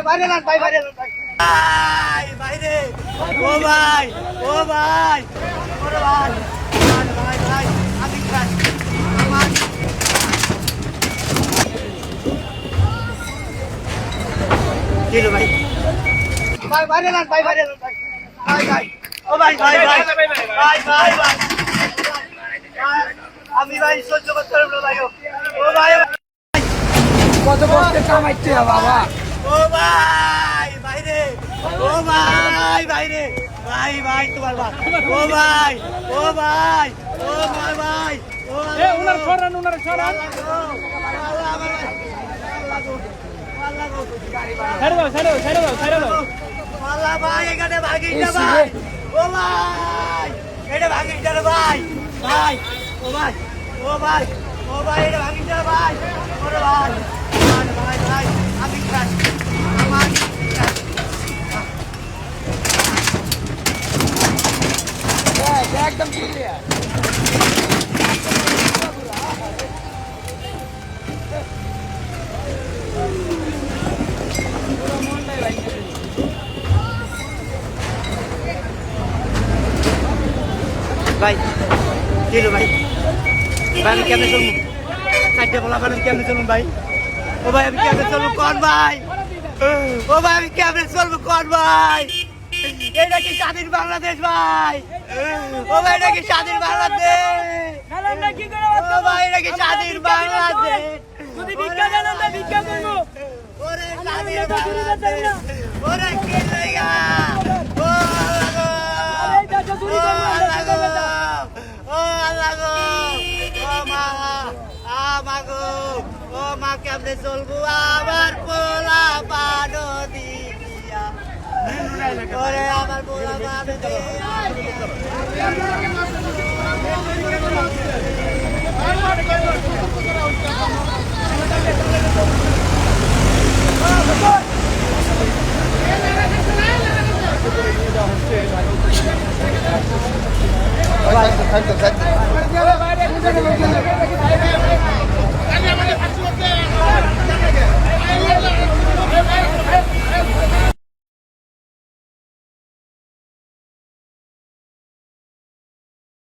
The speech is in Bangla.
বাইরে না ভাই বাইরে না ভাই বাইরে ও ভাই ও ভাই ওরে ভাই ভাই ভাই আমি খাই আমার কিলো ভাই ভাই বাইরে না ভাই বাইরে না ভাই ভাই ও ভাই ভাই ভাই ভাই ভাই ভাই আমি ভাই সহ্য করতে পারবো না ভাই ও ভাই কত কষ্টে কামাইছে বাবা। ও ভাই বাইরে ও ভাই বাইরে ভাই ভাই তোমার ভাই ও ভাই ও ভাই ও ভাই ভাই ও উনার সরান ছেড়ে দাও আল্লাহ ভাই এখানে ভাগিস না ভাই ও ভাই এটা ভাগিস না রে ভাই ভাই ও ভাই ও ভাই ও ভাই এটা ভাগিস না ভাই ওরে ভাই ভাই ভাই আমি খাই আমার একদম ক্লিয়ার। ভাই কিলো ভাই ভাই আমি কেমনে চলবো চারটে বলা আমি কেমনে চলুন ভাই ও ভাই আমি কেমনে চলবো কোন ভাই ও ভাই আমি কেমনে চলবো কোন ভাই এটা কি স্বাধীন বাংলাদেশ ভাই ও ভাই এটা কি স্বাধীন বাংলাদেশ ও ভাই এটা কি স্বাধীন বাংলাদেশ যদি ভিক্ষা দেন আমরা ভিক্ষা করবো। ওরে স্বাধীন বাংলাদেশ ওরে কি জায়গা ও আল্লাহ গো ও আল্লাহ গো ও মা আমাগো ও মা কেমনে চলবো আমার পোলা পানো দিয়া ওরে আমার পোলা পানো বাইরে